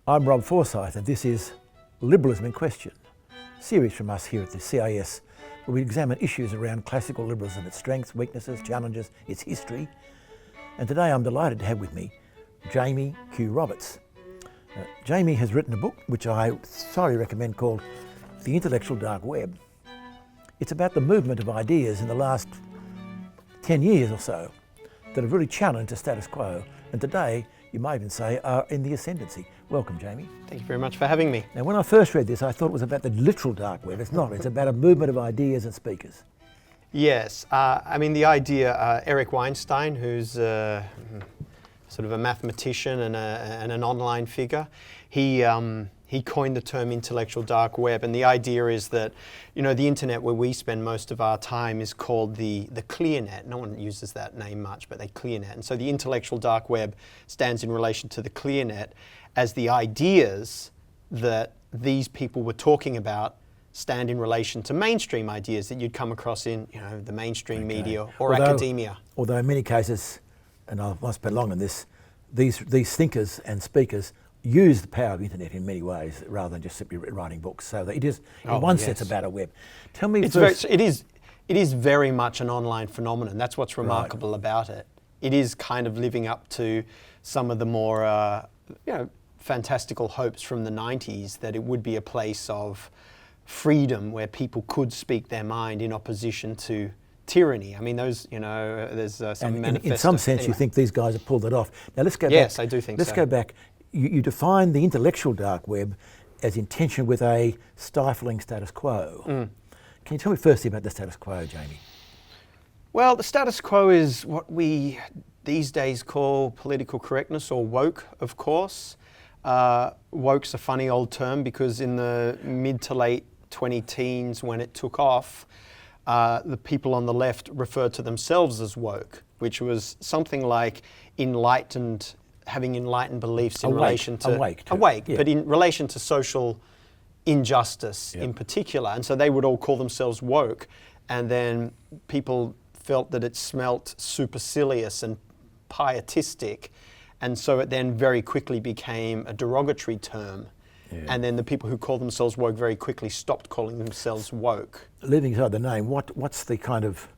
I'm Rob Forsyth and this is Liberalism in Question, a series from us here at the CIS where we examine issues around classical liberalism, its strengths, weaknesses, challenges, its history. And today I'm delighted to have with me Jamie Q. Roberts. Jamie has written a book which I thoroughly recommend called The Intellectual Dark Web. It's about the movement of ideas in the last 10 years or so that have really challenged the status quo and today you might even say are in the ascendancy. Welcome, Jamie. Thank you very much for having me. Now, when I first read this, I thought it was about the literal dark web. It's not. It's about a movement of ideas and speakers. Yes, I mean the idea, Eric Weinstein, who's sort of a mathematician and an online figure, he coined the term intellectual dark web, and the idea is that, you know, the internet where we spend most of our time is called the clear net. No one uses that name much, but they clear net. And so the intellectual dark web stands in relation to the clear net as the ideas that these people were talking about stand in relation to mainstream ideas that you'd come across in, you know, the mainstream media or academia. Although in many cases, and I won't spend long on this, these thinkers and speakers use the power of the internet in many ways rather than just simply writing books. So that it is, in one sense, about a web. Tell me first. It is very much an online phenomenon. That's what's remarkable about it. It is kind of living up to some of the more, fantastical hopes from the 90s that it would be a place of freedom where people could speak their mind in opposition to tyranny. I mean, those, you know, there's some manifesto. In some sense, anyway. You think these guys have pulled it off. Now let's go back. Yes, I do think so. Let's go back. You define the intellectual dark web as in tension with a stifling status quo. Can you tell me firstly about the status quo, Jamie? Well, the status quo is what we these days call political correctness, or woke, of course. Woke's a funny old term because in the mid to late 20-teens when it took off, the people on the left referred to themselves as woke, which was something like having enlightened beliefs in relation to awake, yeah. But in relation to social injustice in particular. And so they would all call themselves woke, and then people felt that it smelt supercilious and pietistic, and so it then very quickly became a derogatory term. Yeah. And then the people who call themselves woke very quickly stopped calling themselves woke. Leaving aside the name, what's the kind of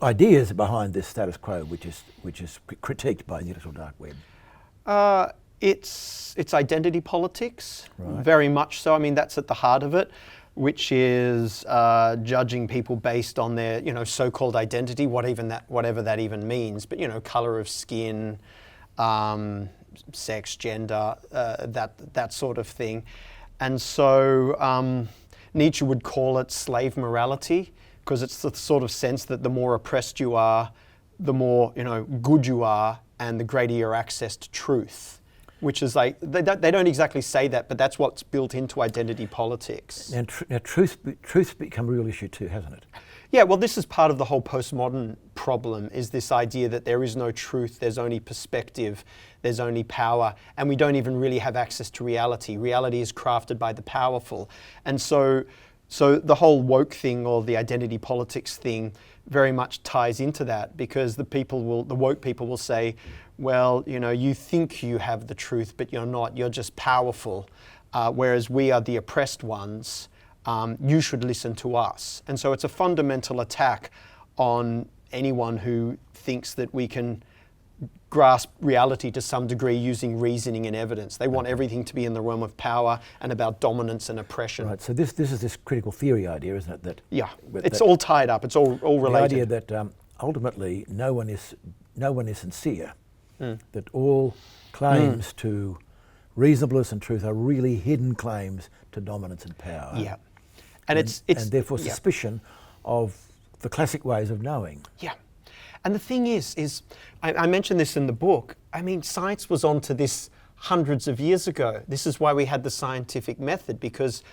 ideas behind this status quo, which is critiqued by the intellectual dark web? It's identity politics, very much so. I mean, that's at the heart of it, which is judging people based on their, you know, so-called identity, whatever that even means. But, you know, color of skin, sex, gender, that sort of thing. And so Nietzsche would call it slave morality, because it's the sort of sense that the more oppressed you are, the more, you know, good you are, and the greater your access to truth. Which is like, they don't exactly say that, but that's what's built into identity politics. And truth's become a real issue too, hasn't it? Yeah, well, this is part of the whole postmodern problem, is this idea that there is no truth, there's only perspective, there's only power, and we don't even really have access to reality. Reality is crafted by the powerful. And so the whole woke thing, or the identity politics thing, very much ties into that, because the woke people will say, well, you know, you think you have the truth, but you're not, you're just powerful, whereas we are the oppressed ones. You should listen to us. And so it's a fundamental attack on anyone who thinks that we can grasp reality to some degree using reasoning and evidence. They want everything to be in the realm of power and about dominance and oppression. Right, so this is this critical theory idea, isn't it? That it's all tied up, it's all related. The idea that ultimately no one is sincere, that all claims to reasonableness and truth are really hidden claims to dominance and power. Yeah. And therefore suspicion of the classic ways of knowing. Yeah. And the thing is I mentioned this in the book, I mean, science was onto this hundreds of years ago. This is why we had the scientific method, because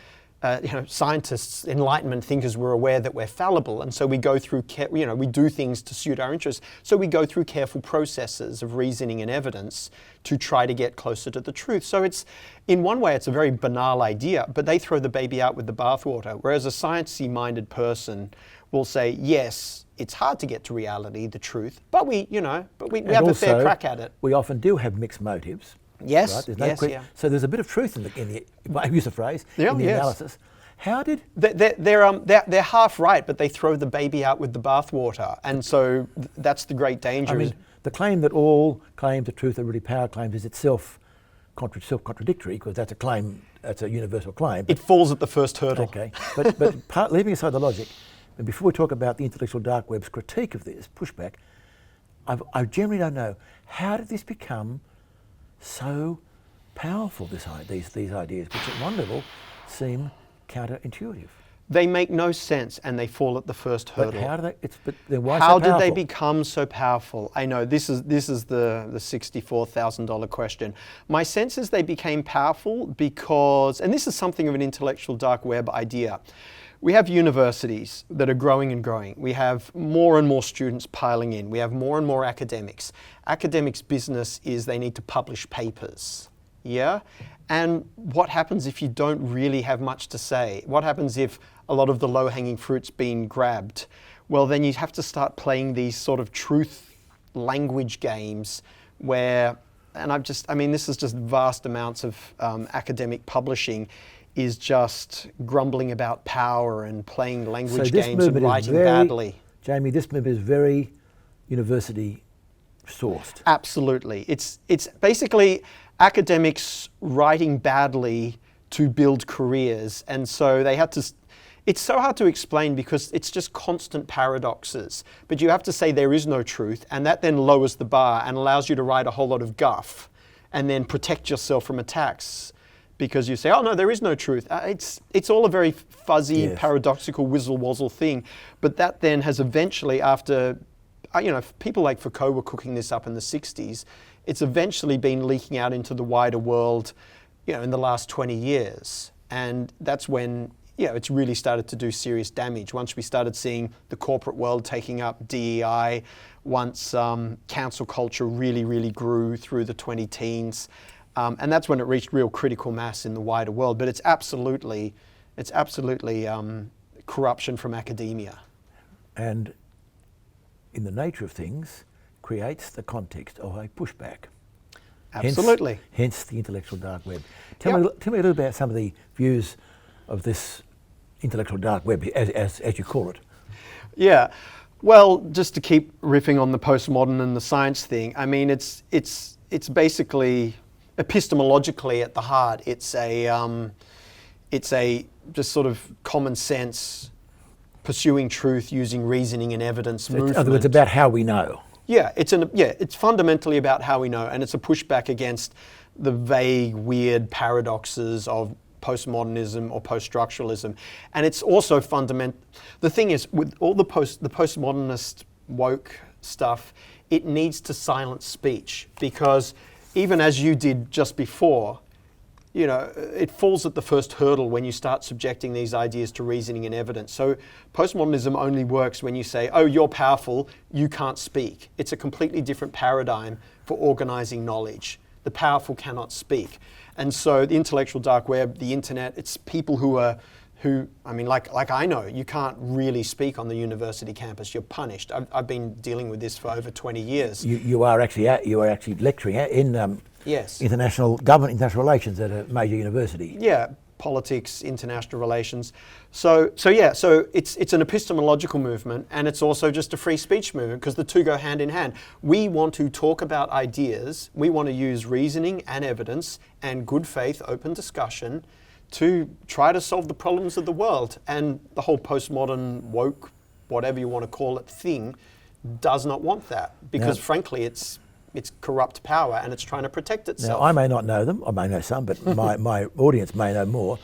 scientists, Enlightenment thinkers, were aware that we're fallible, and so we go through, we do things to suit our interests. So we go through careful processes of reasoning and evidence to try to get closer to the truth. So it's, in one way, it's a very banal idea, but they throw the baby out with the bathwater. Whereas a sciencey minded person will say, yes, it's hard to get to reality, the truth, but we have a fair crack at it. We often do have mixed motives. Yes, Right? There's no yes, yeah. So there's a bit of truth in the if I use the phrase, Yeah, in the yes. analysis. How did... They're half right, but they throw the baby out with the bathwater, and so that's the great danger. I mean, the claim that all claims of truth are really power claims is itself self-contradictory, because that's a claim, that's a universal claim. It falls at the first hurdle. Okay, but leaving aside the logic, and before we talk about the intellectual dark web's critique of this, pushback, I generally don't know, how did this become so powerful, these ideas, which at one level seem counterintuitive? They make no sense, and they fall at the first hurdle. But how do they? But then why How so powerful? did they become so powerful? I know this is the $64,000 question. My sense is they became powerful because, and this is something of an intellectual dark web idea. We have universities that are growing and growing. We have more and more students piling in. We have more and more academics. Academics' business is they need to publish papers. Yeah? And what happens if you don't really have much to say? What happens if a lot of the low-hanging fruit's been grabbed? Well, then you have to start playing these sort of truth language games where, and this is just vast amounts of academic publishing is just grumbling about power and playing language games and writing badly. Jamie, this movement is very university sourced. Absolutely. It's basically academics writing badly to build careers, and so they had to. It's so hard to explain because it's just constant paradoxes. But you have to say there is no truth, and that then lowers the bar and allows you to write a whole lot of guff, and then protect yourself from attacks because you say, "Oh no, there is no truth." It's all a very fuzzy, yes, paradoxical, whizzle-wazzle thing. But that then has eventually, after people like Foucault were cooking this up in the 60s. It's eventually been leaking out into the wider world, in the last 20 years. And that's when, it's really started to do serious damage. Once we started seeing the corporate world taking up DEI, once cancel culture really, really grew through the 20-teens. And that's when it reached real critical mass in the wider world. But it's absolutely corruption from academia. And in the nature of things, creates the context of a pushback. Absolutely. Hence the intellectual dark web. Tell me a little about some of the views of this intellectual dark web, as you call it. Yeah. Well, just to keep riffing on the postmodern and the science thing, it's basically epistemologically at the heart. It's a just sort of common sense, pursuing truth using reasoning and evidence movement. In other words, about how we know. Yeah, it's fundamentally about how we know, and it's a pushback against the vague, weird paradoxes of postmodernism or post-structuralism. And it's also fundamental. The thing is, with all the postmodernist woke stuff, it needs to silence speech, because even as you did just before, it falls at the first hurdle when you start subjecting these ideas to reasoning and evidence. So postmodernism only works when you say, oh, you're powerful, you can't speak. It's a completely different paradigm for organizing knowledge. The powerful cannot speak. And so the intellectual dark web, the internet, it's people like I know, you can't really speak on the university campus. You're punished. I've been dealing with this for over 20 years. You are actually lecturing in yes, international government, international relations at a major university. Yeah, politics, international relations. So it's an epistemological movement, and it's also just a free speech movement, because the two go hand in hand. We want to talk about ideas. We want to use reasoning and evidence and good faith, open discussion to try to solve the problems of the world. And the whole postmodern woke, whatever you want to call it, thing does not want that, because frankly it's corrupt power and it's trying to protect itself. Now, I may not know them, I may know some, but my audience may know more.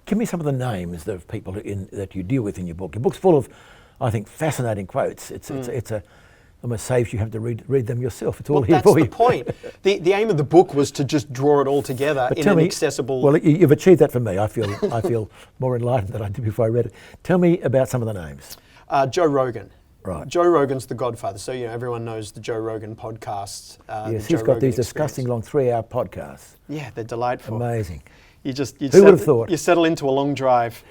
Give me some of the names of people that you deal with in your book. Your book's full of, I think, fascinating quotes. It's almost saves you having to read them yourself. It's all here for you. That's the point. The aim of the book was to just draw it all together in an accessible... Well, you've achieved that for me. I feel more enlightened than I did before I read it. Tell me about some of the names. Joe Rogan. Right. Joe Rogan's the godfather. So, everyone knows the Joe Rogan podcast. Yes, he's got these disgusting long 3-hour podcasts. Yeah, they're delightful. Amazing. Who would have thought? You settle into a long drive.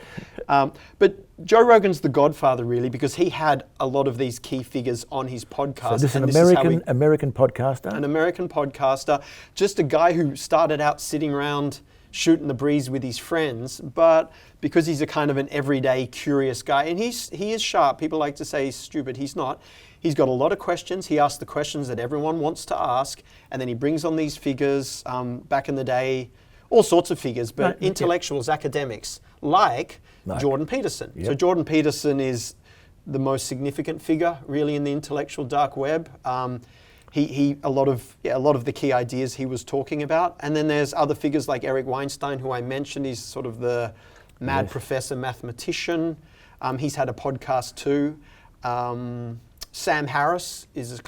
But Joe Rogan's the godfather, really, because he had a lot of these key figures on his podcast. So this is an American podcaster? An American podcaster, just a guy who started out sitting around shooting the breeze with his friends, but because he's a kind of an everyday curious guy, and he is sharp. People like to say he's stupid. He's not. He's got a lot of questions. He asks the questions that everyone wants to ask, and then he brings on these figures. Back in the day, all sorts of figures, but intellectuals, academics, like Jordan Peterson. Yep. So Jordan Peterson is the most significant figure, really, in the intellectual dark web. A lot of the key ideas he was talking about, and then there's other figures like Eric Weinstein, who I mentioned. He's sort of the mad professor mathematician. He's had a podcast too. Sam Harris is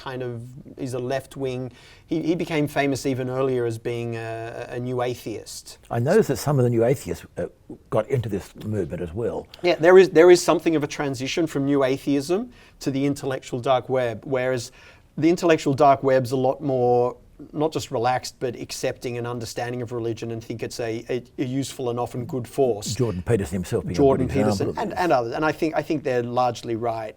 he's a left wing. He became famous even earlier as being a new atheist. I noticed that some of the new atheists got into this movement as well. Yeah, there is something of a transition from new atheism to the intellectual dark web, whereas the intellectual dark web's a lot more not just relaxed, but accepting and understanding of religion, and think it's a useful and often good force. Jordan Peterson himself being Jordan a good example Peterson and others, and I think they're largely right.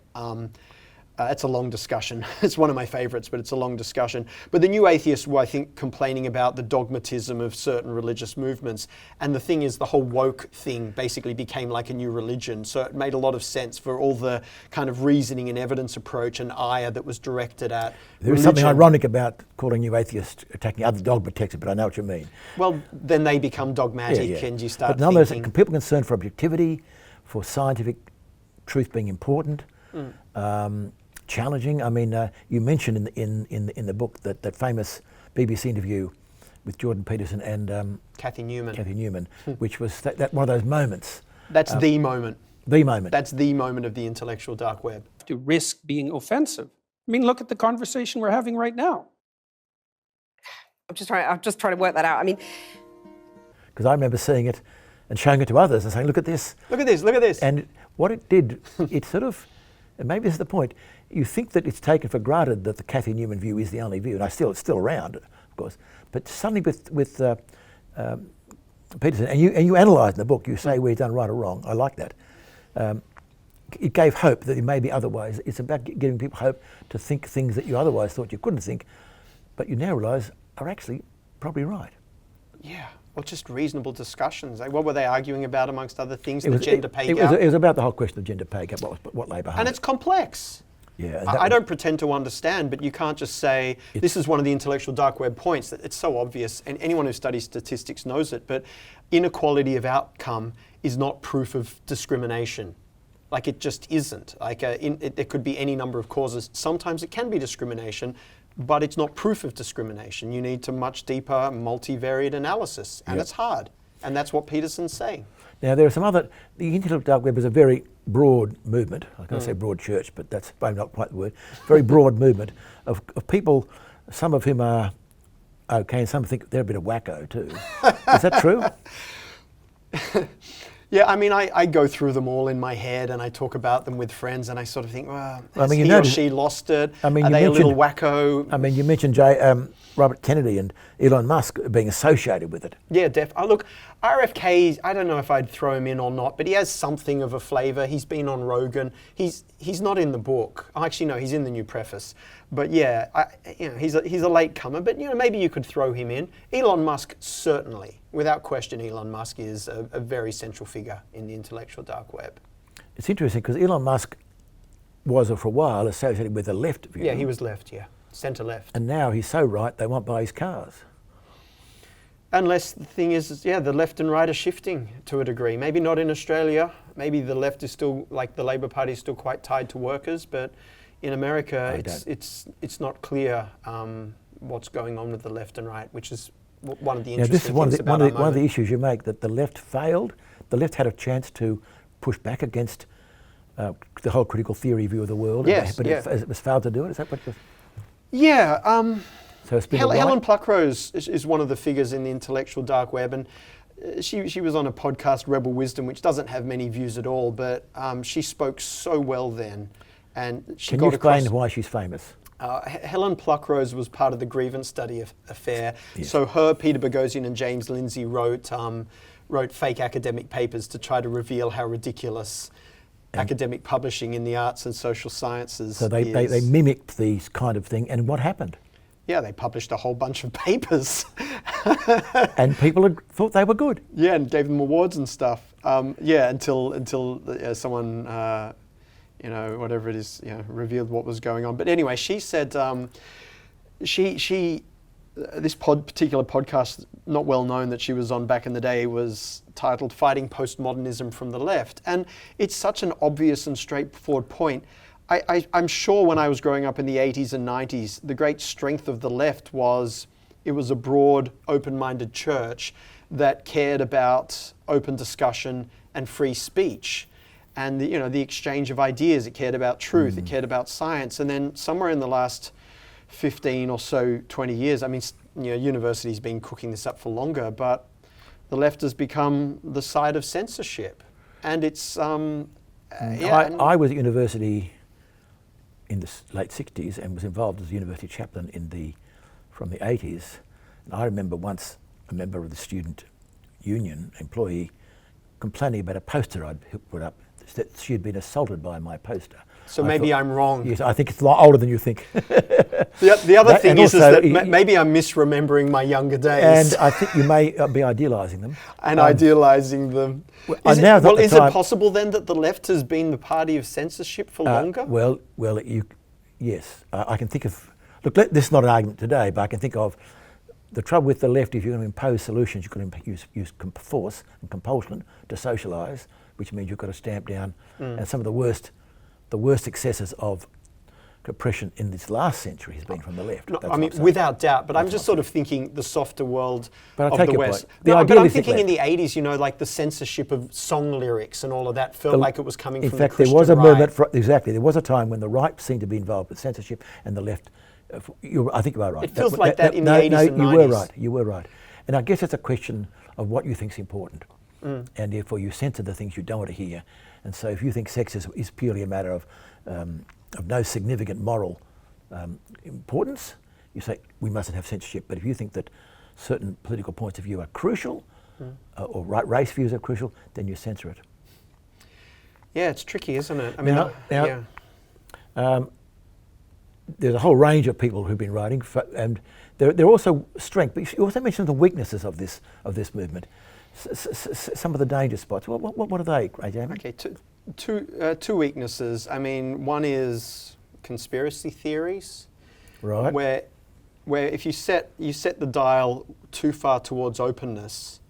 It's a long discussion. It's one of my favorites, but it's a long discussion. But the new atheists were, I think, complaining about the dogmatism of certain religious movements. And the thing is, the whole woke thing basically became like a new religion. So it made a lot of sense for all the kind of reasoning and evidence approach and ire that was directed at There is something ironic about calling new atheists attacking other dogma texts, but I know what you mean. Well, then they become dogmatic and you start But nonetheless, thinking... people concerned for objectivity, for scientific truth being important, challenging. I mean, you mentioned in the book that famous BBC interview with Jordan Peterson and Cathy Newman, which was that one of those moments. That's the moment. The moment. That's the moment of the intellectual dark web. To risk being offensive. I mean, look at the conversation we're having right now. I'm just trying to work that out. I mean, because I remember seeing it and showing it to others and saying, "Look at this! Look at this! Look at this!" And what it did, it sort of, and maybe this is the point. You think that it's taken for granted that the Cathy Newman view is the only view, and it's still around, of course. But suddenly with Peterson, and you analyse in the book, you say where he's done right or wrong. I like that. It gave hope that there may be other ways. It's about giving people hope to think things that you otherwise thought you couldn't think, but you now realise are actually probably right. Yeah, well, just reasonable discussions. Like, what were they arguing about, amongst other things? The gender pay gap. It was about the whole question of gender pay gap. What lay behind it? And it's complex. Yeah, I don't pretend to understand, but you can't just say, this is one of the intellectual dark web points. That it's so obvious, and anyone who studies statistics knows it, but inequality of outcome is not proof of discrimination. Like, it just isn't. Like, there could be any number of causes. Sometimes it can be discrimination, but it's not proof of discrimination. You need to much deeper, multivariate analysis, and it's hard. And that's what Peterson's saying. Now, there are some other, the intellectual dark web is a very broad movement. I can't say broad church, but that's probably not quite the word. Very broad movement of people, some of whom are okay, and some think they're a bit of wacko too. Is that true? Yeah, I mean, I go through them all in my head, and I talk about them with friends, and I sort of think, well, has he or she lost it? I mean, are they a little wacko? I mean, you mentioned Robert Kennedy and Elon Musk being associated with it. Yeah, look, RFK, I don't know if I'd throw him in or not, but he has something of a flavour. He's been on Rogan. He's not in the book. Actually, no, he's in the new preface. But yeah, he's a late comer, but maybe you could throw him in. Elon Musk, certainly. Without question, Elon Musk is a very central figure in the intellectual dark web. It's interesting because Elon Musk was for a while associated with the left view. Yeah, he was left, centre left. And now he's so right they won't buy his cars. Unless the thing is, the left and right are shifting to a degree. Maybe not in Australia. Maybe the left is still, like the Labor Party, is still quite tied to workers. But in America, it's not clear what's going on with the left and right, which is one of the interesting things about our moment. One of the issues you make, that the left failed. The left had a chance to push back against the whole critical theory view of the world. Yes, but it was failed to do it. Is that what you're... Yeah. So it's been Helen Pluckrose is one of the figures in the intellectual dark web, and she was on a podcast, Rebel Wisdom, which doesn't have many views at all, but she spoke so well then. And she Can you explain why she's famous? Helen Pluckrose was part of the grievance study affair. Yes. So her, Peter Boghossian and James Lindsay wrote wrote fake academic papers to try to reveal how ridiculous academic publishing in the arts and social sciences So they mimicked these kind of thing, and what happened? Yeah, they published a whole bunch of papers. And people thought they were good. Yeah, and gave them awards and stuff. Until someone, whatever it is, revealed what was going on. But anyway, she said this particular podcast, not well known, that she was on back in the day, was titled "Fighting Postmodernism from the Left," and it's such an obvious and straightforward point. I'm sure when I was growing up in the 80s and 90s, the great strength of the left was it was a broad, open-minded church that cared about open discussion and free speech, and the exchange of ideas. It cared about truth. It cared about science. And then somewhere in the last 15 or so, 20 years, I mean, university's been cooking this up for longer, but the left has become the side of censorship, and it's I was at university in the late 60s and was involved as a university chaplain from the 80s. And I remember once a member of the student union employee complaining about a poster I'd put up, that she had been assaulted by my poster. So maybe I'm wrong. Yes, I think it's a lot older than you think. The other thing is that maybe I'm misremembering my younger days. And I think you may be idealising them. And idealising them. Is it possible then that the left has been the party of censorship for longer? Yes. I can think of, this is not an argument today, but I can think of the trouble with the left. If you're going to impose solutions, you've got to use force and compulsion to socialise, which means you've got to stamp down. And some of the worst excesses of oppression in this last century has been from the left. No, I mean, without doubt, but I'm just sort of thinking the softer world of the West. But I'm thinking in the 80s, like the censorship of song lyrics and all of that felt like it was coming from the Christian right. In fact, there was a movement, exactly, there was a time when the right seemed to be involved with censorship and the left, I think you are right. It feels like that in the 80s and 90s. You were right. And I guess it's a question of what you think is important. And therefore you censor the things you don't want to hear. And so if you think sex is purely a matter of no significant moral importance, you say we mustn't have censorship. But if you think that certain political points of view are crucial, or race views are crucial, then you censor it. Yeah, it's tricky, isn't it? I mean, there's a whole range of people who've been writing, and there are also strengths. But you also mentioned the weaknesses of this movement. Some of the danger spots. What are they, Jamie? Okay, two weaknesses. I mean, one is conspiracy theories, right? Where if you set the dial too far towards openness,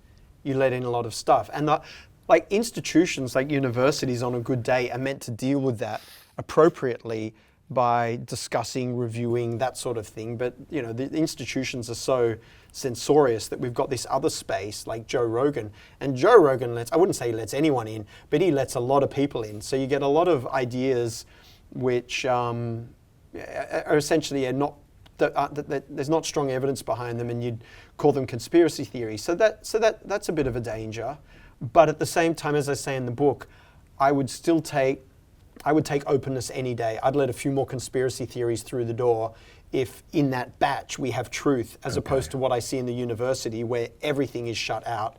you let in a lot of stuff. And like institutions like universities on a good day are meant to deal with that appropriately by discussing, reviewing, that sort of thing. But the institutions are so censorious that we've got this other space like Joe Rogan. And Joe Rogan I wouldn't say he lets anyone in, but he lets a lot of people in. So you get a lot of ideas which are essentially there's not strong evidence behind them, and you'd call them conspiracy theories. So that's a bit of a danger. But at the same time, as I say in the book, I would take openness any day. I'd let a few more conspiracy theories through the door if in that batch we have truth, as opposed to what I see in the university where everything is shut out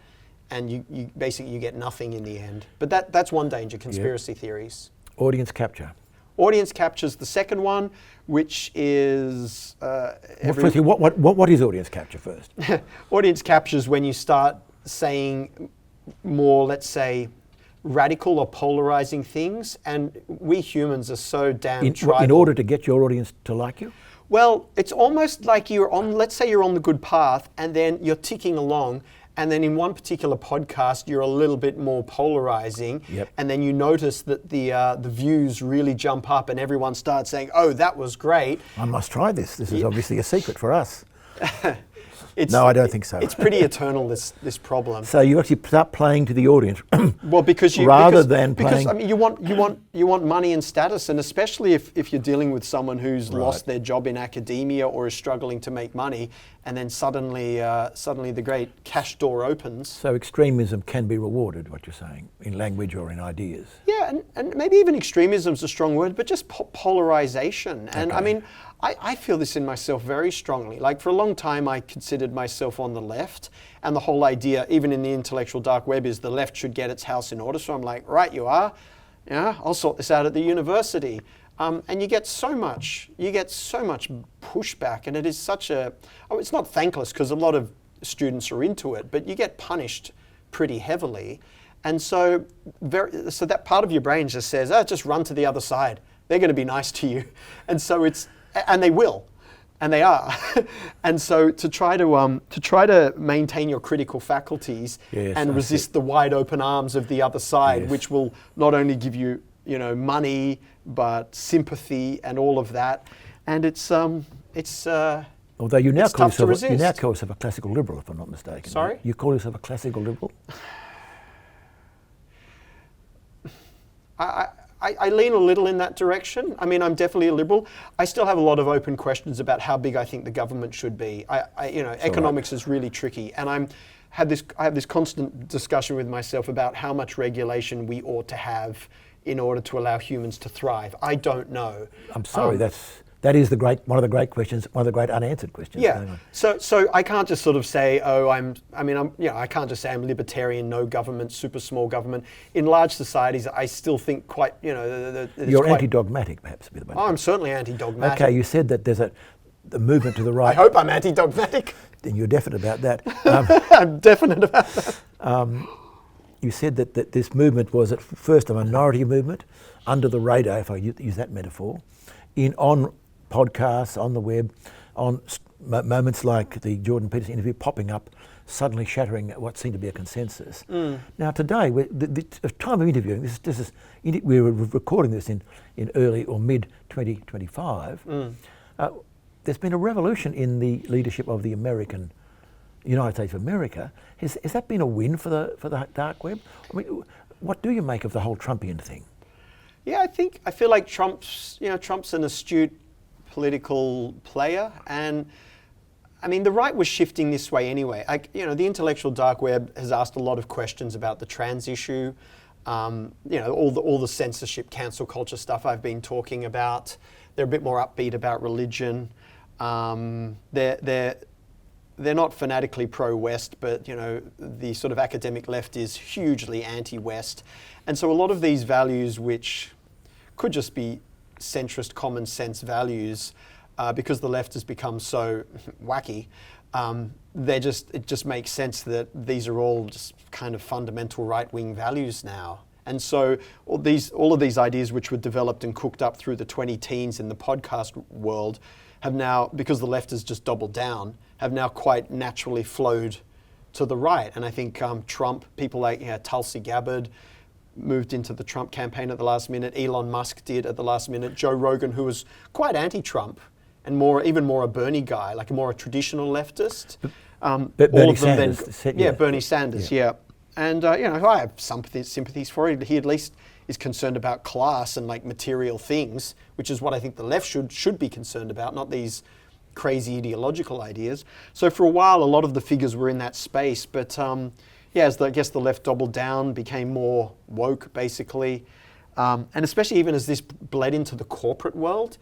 and you basically get nothing in the end. But that's one danger, conspiracy theories. Audience capture. Audience capture's the second one, which is... Firstly, what is audience capture first? Audience capture is when you start saying more, let's say, radical or polarizing things, and we humans are so damn tribal. In order to get your audience to like you? Well, it's almost like let's say you're on the good path, and then you're ticking along, and then in one particular podcast you're a little bit more polarizing, and then you notice that the views really jump up and everyone starts saying, oh, that was great. I must try this. This is obviously a secret for us. No, I don't think so. It's pretty eternal, this problem. So you actually start playing to the audience. Well, because you I mean, you want money and status, and especially if you're dealing with someone who's lost their job in academia or is struggling to make money, and then suddenly the great cash door opens. So extremism can be rewarded, what you're saying, in language or in ideas. Yeah, and maybe even extremism is a strong word, but just polarization. And I mean, I feel this in myself very strongly. Like for a long time, I considered myself on the left, and the whole idea, even in the intellectual dark web, is the left should get its house in order. So I'm like, right, you are. Yeah, I'll sort this out at the university. And you get so much pushback, and it is such a, it's not thankless because a lot of students are into it, but you get punished pretty heavily. And so that part of your brain just says, just run to the other side. They're going to be nice to you. And so and they will, and they are. And so to try to maintain your critical faculties and resist the wide open arms of the other side, which will not only give you, money, but sympathy and all of that. And although you now call yourself a classical liberal, if I'm not mistaken. Sorry? You call yourself a classical liberal? I lean a little in that direction. I mean, I'm definitely a liberal. I still have a lot of open questions about how big I think the government should be. Economics is really tricky, and I have this constant discussion with myself about how much regulation we ought to have in order to allow humans to thrive. I don't know. I'm sorry, that is one of the great questions, one of the great unanswered questions. Yeah. So I can't just sort of say, I can't just say I'm libertarian, no government, super small government. In large societies, I still think quite, You're anti-dogmatic, perhaps. I'm certainly anti-dogmatic. Okay, you said that there's a movement to the right. I hope I'm anti-dogmatic. Then you're definite about that. I'm definite about that. You said that this movement was at first a minority movement, under the radar, if I use that metaphor, on podcasts, on the web, on moments like the Jordan Peterson interview popping up, suddenly shattering what seemed to be a consensus. Now today, the time of interviewing, we were recording this in early or mid 2025. There's been a revolution in the leadership of the United States of America. Has that been a win for the dark web? I mean, what do you make of the whole Trumpian thing? Yeah, I feel like Trump's an astute political player, and I mean the right was shifting this way anyway. The intellectual dark web has asked a lot of questions about the trans issue, all the censorship, cancel culture stuff I've been talking about. They're a bit more upbeat about religion. They're not fanatically pro-West, but the sort of academic left is hugely anti-West, and so a lot of these values, which could just be centrist common sense values, because the left has become so wacky, it just makes sense that these are all just kind of fundamental right-wing values now. And so all of these ideas which were developed and cooked up through the 2010s in the podcast world have now, because the left has just doubled down, have now quite naturally flowed to the right. And I think Trump, people like Tulsi Gabbard, moved into the Trump campaign at the last minute. Elon Musk did at the last minute. Joe Rogan, who was quite anti-Trump and even more a Bernie guy, like a traditional leftist. Bernie Sanders. Bernie Sanders, yeah. And I have sympathies for it. He at least is concerned about class and like material things, which is what I think the left should be concerned about, not these crazy ideological ideas. So for a while, a lot of the figures were in that space, but I guess the left doubled down, became more woke, basically. And especially even as this bled into the corporate world.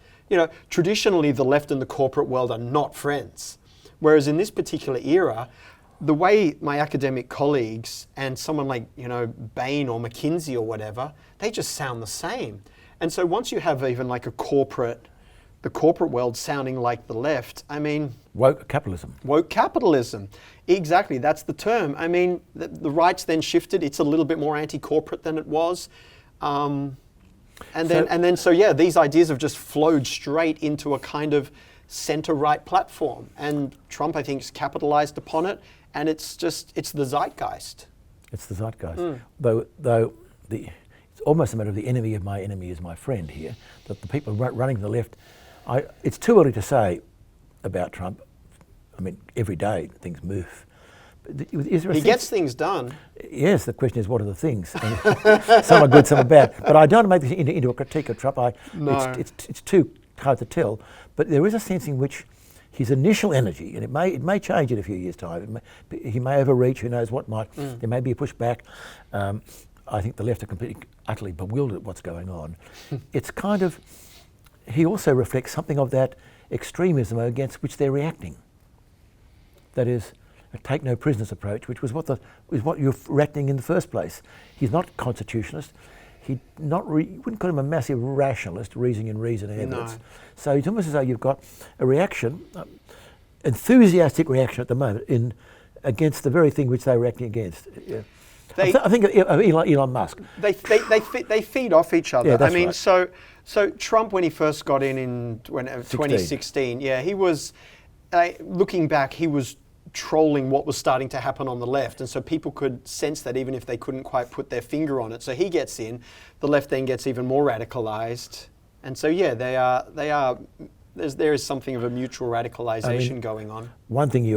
Traditionally, the left and the corporate world are not friends. Whereas in this particular era, the way my academic colleagues and someone like, Bain or McKinsey or whatever, they just sound the same. And so once you have even like the corporate world sounding like the left, I mean... Woke capitalism. Woke capitalism. Exactly, that's the term. I mean, the right's then shifted. It's a little bit more anti-corporate than it was. These ideas have just flowed straight into a kind of center-right platform. And Trump, I think, has capitalized upon it. And it's the zeitgeist. It's the zeitgeist. Though it's almost a matter of the enemy of my enemy is my friend here, that the people running the left, it's too early to say about Trump. I mean, every day things move. He gets things done. Yes, the question is, what are the things? Some are good, some are bad. But I don't make this into a critique of Trump. No. It's too hard to tell. But there is a sense in which his initial energy, and it may change in a few years' time. He may overreach. Who knows what might? There may be a pushback. I think the left are completely, utterly bewildered at what's going on. It's kind of. He also reflects something of that extremism against which they're reacting. That is, a take no prisoners approach, which was what you're reacting in the first place. He's not constitutionalist. You wouldn't call him a massive rationalist, reasoning in reason and evidence. No. So it's almost as though you've got a reaction, enthusiastic reaction at the moment against the very thing which they're reacting against. Yeah. I think of Elon Musk. They feed off each other. Yeah, that's I mean, right. so Trump, when he first got in 2016, yeah, he was looking back, he was trolling what was starting to happen on the left, and so people could sense that even if they couldn't quite put their finger on it. So he gets in, the left then gets even more radicalized, and so yeah, there is something of a mutual radicalization going on. One thing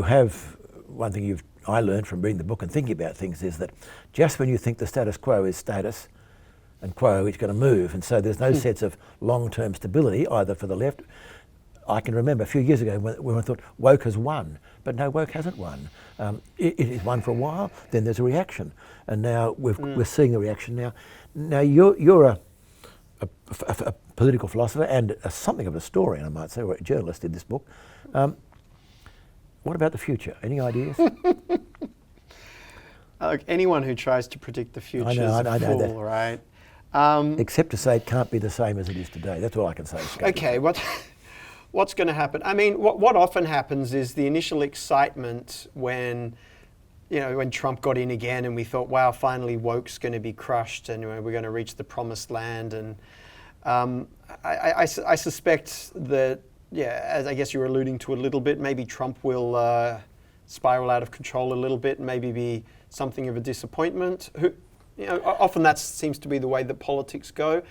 I learned from reading the book and thinking about things is that just when you think the status quo is status and quo, it's going to move, and so there's no sense of long-term stability either for the left. I can remember a few years ago when I thought woke has won, but no, woke hasn't won. It has won for a while, then there's a reaction, and now we're seeing the reaction now. Now you're a political philosopher and something of a historian, I might say, or a journalist in this book. What about the future? Any ideas? Look, anyone who tries to predict the future is a fool, right? Except to say it can't be the same as it is today. That's all I can say. Okay, what's going to happen? I mean, what often happens is the initial excitement when Trump got in again, and we thought, wow, finally woke's going to be crushed, and we're going to reach the promised land. And I suspect that, yeah, as I guess you were alluding to a little bit, maybe Trump will spiral out of control a little bit, and maybe be something of a disappointment. Often that seems to be the way that politics go.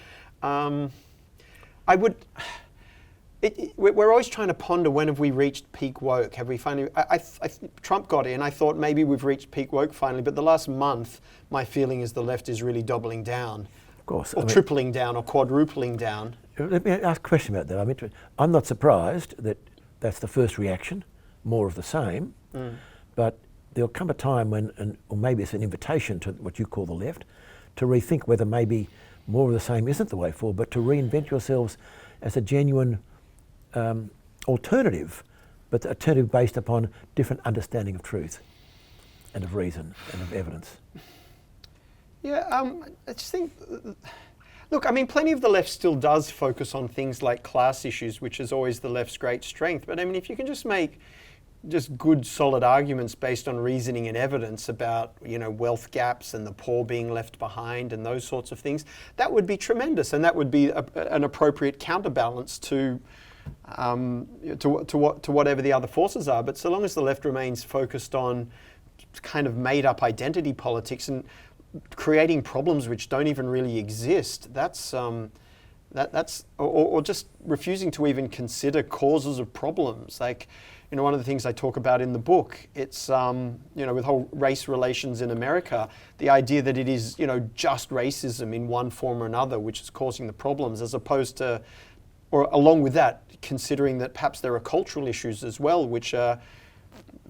We're always trying to ponder, when have we reached peak woke? Have we finally? Trump got in. I thought maybe we've reached peak woke finally, but the last month, my feeling is the left is really doubling down, of course, or tripling down, or quadrupling down. Let me ask a question about that. I'm not surprised that that's the first reaction, more of the same, but there'll come a time when, or maybe it's an invitation to what you call the left, to rethink whether maybe more of the same isn't the way forward, but to reinvent yourselves as a genuine alternative, but the alternative based upon different understanding of truth and of reason and of evidence. Yeah, I just think, look, I mean, plenty of the left still does focus on things like class issues, which is always the left's great strength. But I mean, if you can just make good, solid arguments based on reasoning and evidence about, wealth gaps and the poor being left behind and those sorts of things, that would be tremendous, and that would be an appropriate counterbalance to whatever the other forces are. But so long as the left remains focused on kind of made-up identity politics and creating problems which don't even really exist, that's or just refusing to even consider causes of problems. Like, one of the things I talk about in the book, it's with whole race relations in America, the idea that it is just racism in one form or another which is causing the problems, as opposed to, or along with that, considering that perhaps there are cultural issues as well, which are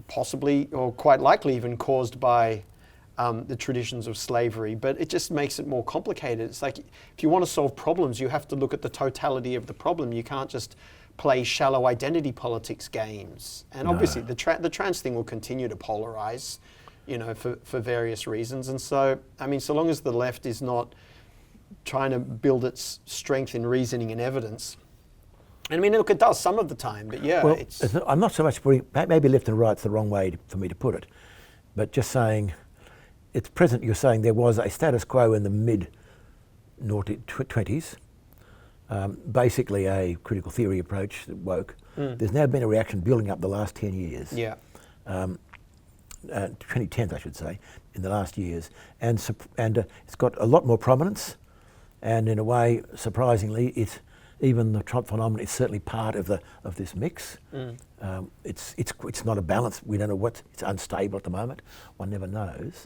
possibly or quite likely even caused by the traditions of slavery. But it just makes it more complicated. It's like, if you want to solve problems, you have to look at the totality of the problem. You can't just play shallow identity politics games. And obviously the trans thing will continue to polarize, for various reasons. And so, I mean, so long as the left is not trying to build its strength in reasoning and evidence, and I mean, look, it does some of the time, but yeah. Well, I'm not so much putting, maybe left and right's the wrong way for me to put it, but just saying, it's present, you're saying there was a status quo in the mid-20s, basically a critical theory approach that woke. There's now been a reaction building up the last 10 years. Yeah. 2010s, I should say, in the last years. And it's got a lot more prominence, and in a way, surprisingly, even the Trump phenomenon is certainly part of this mix. It's not a balance. We don't know it's unstable at the moment. One never knows.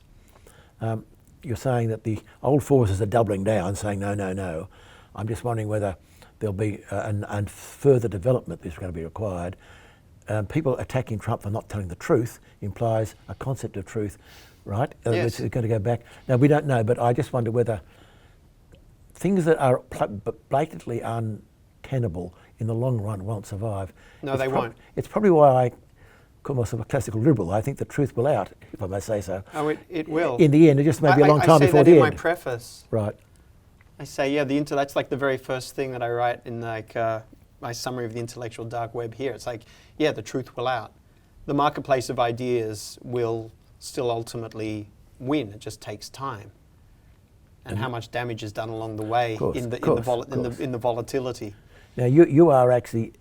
You're saying that the old forces are doubling down, saying no, no, no. I'm just wondering whether there'll be and further development is going to be required. People attacking Trump for not telling the truth implies a concept of truth, right? Yes. It's going to go back. Now, we don't know, but I just wonder whether things that are blatantly untenable tenable in the long run won't survive. No, It's they won't. It's probably why I call myself a classical liberal. I think the truth will out, if I may say so. Oh, it will. In the end, it just may be a long time before I the say that in end. my preface. Right. I say, yeah, that's like the very first thing that I write in like my summary of the intellectual dark web here. It's like, yeah, the truth will out. The marketplace of ideas will still ultimately win. It just takes time. And how much damage is done along the way in the volatility. Now, you are actually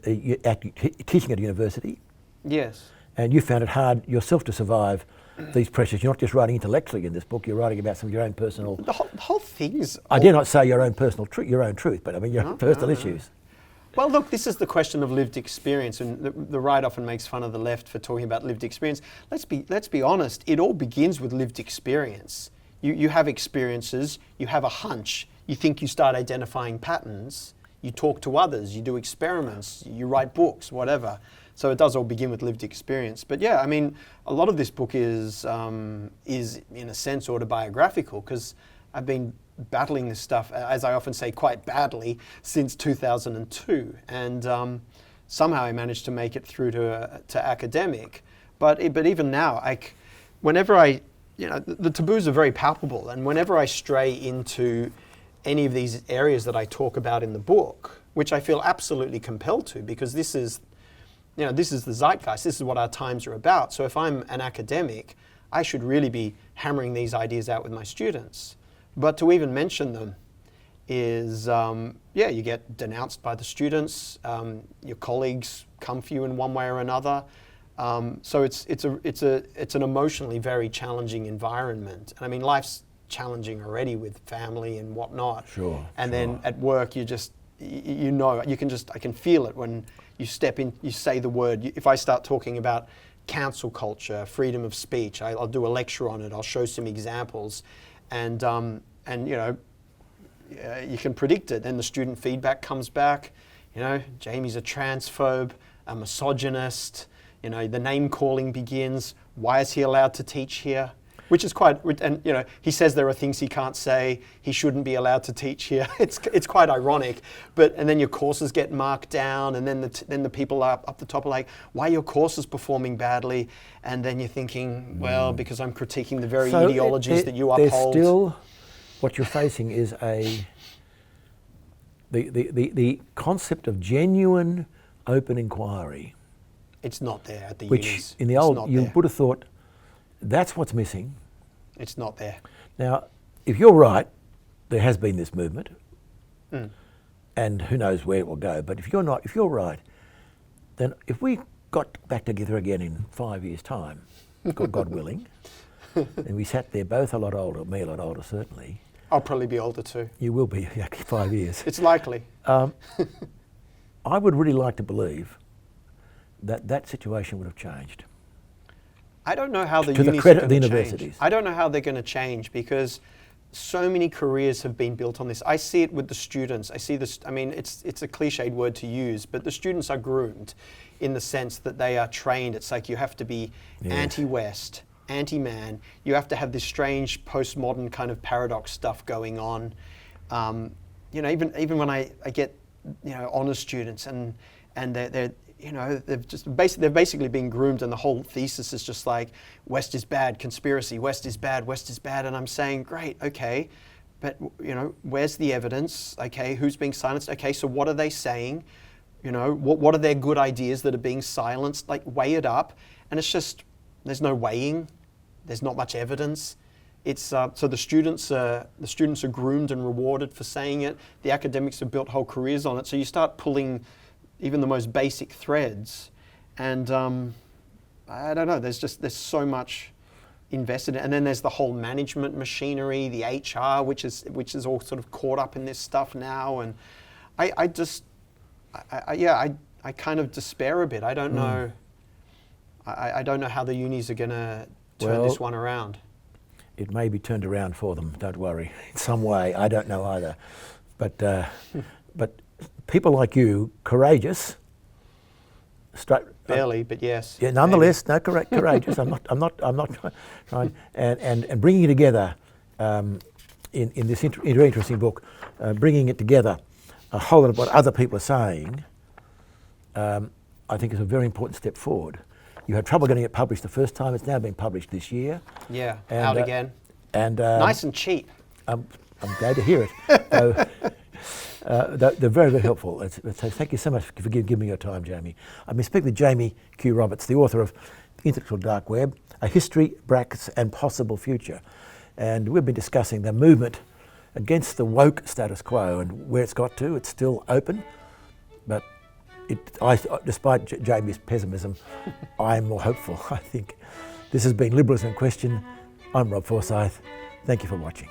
teaching at a university. Yes. And you found it hard yourself to survive these pressures. You're not just writing intellectually in this book, you're writing about some of your own personal... The whole thing is... I dare not say your own personal your own truth, but I mean your own personal issues. Well, look, this is the question of lived experience, and the right often makes fun of the left for talking about lived experience. Let's be honest, it all begins with lived experience. You have experiences, you have a hunch, you think you start identifying patterns, you talk to others, you do experiments, you write books, whatever. So it does all begin with lived experience. But yeah, I mean, a lot of this book is in a sense autobiographical, because I've been battling this stuff, as I often say, quite badly since 2002. And somehow I managed to make it through to academic. But even now, whenever the taboos are very palpable, and whenever I stray into any of these areas that I talk about in the book, which I feel absolutely compelled to, because this is the zeitgeist, this is what our times are about. So if I'm an academic, I should really be hammering these ideas out with my students. But to even mention them is, you get denounced by the students, your colleagues come for you in one way or another. So it's an emotionally very challenging environment. And I mean, life's challenging already with family and whatnot. Sure. And then at work, I can feel it when you step in, you say the word. If I start talking about cancel culture, freedom of speech, I'll do a lecture on it. I'll show some examples, and you can predict it. Then the student feedback comes back. Jamie's a transphobe, a misogynist. The name calling begins. Why is he allowed to teach here? Which is quite, and he says there are things he can't say. He shouldn't be allowed to teach here. It's quite ironic, and then your courses get marked down, and then the people up the top are like, why are your courses performing badly? And then you're thinking, well, because I'm critiquing the very ideologies that you uphold. There's still, what you're facing is the concept of genuine open inquiry. It's not there at the which unis. In the old, you would have thought that's what's missing. It's not there. Now, if you're right, there has been this movement, and who knows where it will go. But if you're right, then if we got back together again in 5 years' time, God willing, and we sat there both a lot older, me a lot older certainly. I'll probably be older too. You will be, 5 years. It's likely. I would really like to believe that situation would have changed. I don't know how the to the unis credit are of the going to universities. change. I don't know how they're going to change, because so many careers have been built on this. I see it with the students. I see this. I mean, it's a cliched word to use, but the students are groomed in the sense that they are trained. It's like you have to be anti-West, anti-man. You have to have this strange postmodern kind of paradox stuff going on. Even when I get honors students and they're they've basically been groomed, and the whole thesis is just like, West is bad, conspiracy, West is bad, and I'm saying, great, okay, but where's the evidence? Okay, who's being silenced? Okay, so what are they saying? What are their good ideas that are being silenced? Like, weigh it up, and it's just, there's no weighing, there's not much evidence. It's so the students are groomed and rewarded for saying it. The academics have built whole careers on it. So you start pulling even the most basic threads, and I don't know. There's so much invested in, and then there's the whole management machinery, the HR, which is all sort of caught up in this stuff now, and I kind of despair a bit. I don't know. I don't know how the unis are going to turn this one around. It may be turned around for them. Don't worry. In some way, I don't know either, but people like you, courageous, barely, but yes. Yeah, nonetheless, no, courageous. I'm not trying, and bringing it together in this interesting book, bringing it together a whole lot of what other people are saying, I think is a very important step forward. You had trouble getting it published the first time. It's now been published this year. Yeah, And, out again. And Nice and cheap. I'm glad to hear it. They're very, very helpful. So thank you so much for giving me your time, Jamie. I've been speaking with Jamie Q. Roberts, the author of Intellectual Dark Web, A History, Brackets and Possible Future. And we've been discussing the movement against the woke status quo and where it's got to. It's still open, but despite Jamie's pessimism, I'm more hopeful. I think this has been Liberalism in Question. I'm Rob Forsyth. Thank you for watching.